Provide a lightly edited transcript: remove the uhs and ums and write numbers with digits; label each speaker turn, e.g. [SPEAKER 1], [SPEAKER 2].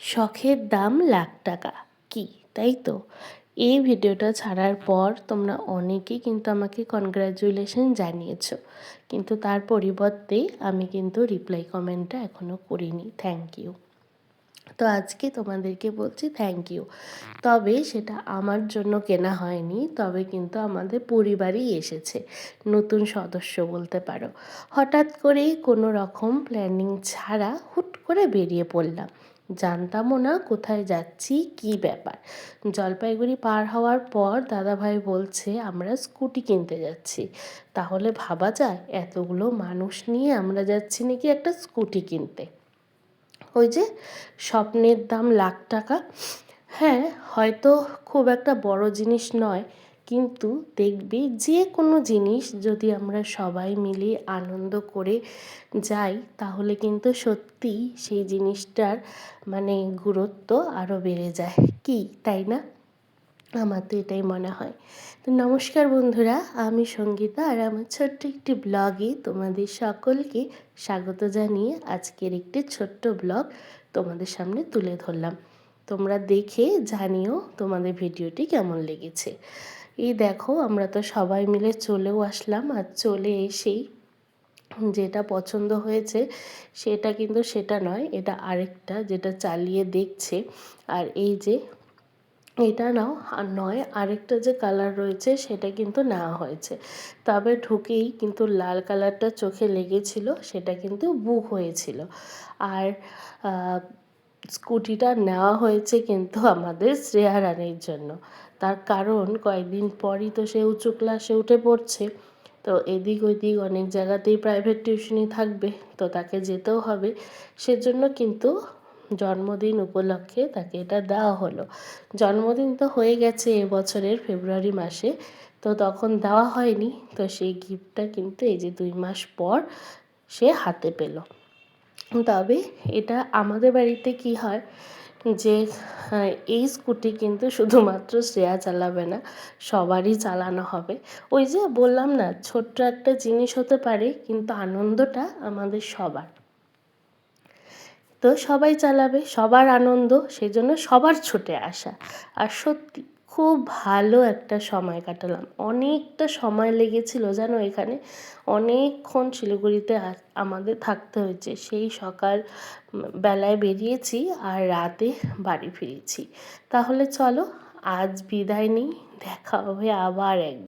[SPEAKER 1] শখের দাম লাখ টাকা কি, তাই তো? এই ভিডিওটা ছাড়ার পর তোমরা অনেকেই কিন্তু আমাকে কনগ্র্যাচুলেশন জানিয়েছো, কিন্তু তার পরিবর্তে আমি কিন্তু রিপ্লাই কমেন্টটা এখনও করিনি। Thank you. তো আজকে তোমাদেরকে বলছি থ্যাংক ইউ। তবে সেটা আমার জন্য কেনা হয়নি, তবে কিন্তু আমাদের পরিবারেই এসেছে, নতুন সদস্য বলতে পারো। হঠাৎ করেই কোনো রকম প্ল্যানিং ছাড়া হুট করে বেরিয়ে পড়লাম। জানতামও না কোথায় যাচ্ছি, কি ব্যাপার। জলপাইগুড়ি পার হওয়ার পর দাদাভাই বলছে আমরা স্কুটি কিনতে যাচ্ছি। তাহলে ভাবা যায় এতগুলো মানুষ নিয়ে আমরা যাচ্ছি নাকি একটা স্কুটি কিনতে। ওই যে স্বপ্নের দাম লাখ টাকা। হ্যাঁ, হয়তো খুব একটা বড় জিনিস নয়, কিন্তু দেখবি যে কোনো জিনিস যদি আমরা সবাই মিলে আনন্দ করে যাই, তাহলে কিন্তু সত্যিই সেই জিনিসটার মানে গুরুত্ব আরও বেড়ে যায়, কি তাই না? আমার তো এটাই মনে হয়। তো নমস্কার বন্ধুরা, আমি সঙ্গীতা, আর আমার ছোট্ট একটি ব্লগে তোমাদের সকলকে স্বাগত জানিয়ে আজকের একটি ছোট্ট ব্লগ তোমাদের সামনে তুলে ধরলাম। তোমরা দেখে জানিও তোমাদের ভিডিওটি কেমন লেগেছে। এই দেখো, আমরা তো সবাই মিলে চলেও আসলাম, আর চলে এসেই যেটা পছন্দ হয়েছে সেটা কিন্তু সেটা নয়, এটা আরেকটা যেটা চালিয়ে দেখছে। আর এই যে এটা নাও, আর নয় আরেকটা যে কালার রয়েছে সেটা কিন্তু নেওয়া হয়েছে। তবে ঢুকেই কিন্তু লাল কালারটা চোখে লেগেছিল, সেটা কিন্তু বুক হয়েছিল। আর স্কুটিটা নেওয়া হয়েছে কিন্তু আমাদের শ্রেয়া রানীর জন্য। তার কারণ কয়েকদিন পরই তো সে উঁচু ক্লাসে উঠে পড়ছে, তো এদিক ওদিক অনেক জায়গাতেই প্রাইভেট টিউশনি থাকবে, তো তাকে যেতেও হবে। সেজন্য কিন্তু জন্মদিন উপলক্ষে তাকে এটা দেওয়া হলো। জন্মদিন তো হয়ে গেছে এবছরের ফেব্রুয়ারি মাসে, তো তখন দেওয়া হয়নি, তো সেই গিফটটা কিন্তু এই যে 2 মাস পর সে হাতে পেল। তবে এটা আমাদের বাড়িতে কি হয় যে এই স্কুটি কিন্তু শুধুমাত্র শ্রেয়া চালাবে না, সবারই চালানো হবে। ওই যে বললাম না, ছোট্ট একটা জিনিস হতে পারে কিন্তু আনন্দটা আমাদের সবার। তো সবাই চালাবে, সবার আনন্দ, সেই জন্য সবার ছুটে আসা। আর সত্যি খুব ভালো একটা সময় কাটালাম। অনেকটা সময় লেগেছিল জানো, এখানে অনেকক্ষণ শিলিগুড়িতে আমাদের থাকতে হয়েছে। সেই সকাল বেলায় বেরিয়েছি আর রাতে বাড়ি ফিরেছি। তাহলে চলো আজ বিদায় নিই, দেখা হবে আবার একদিন।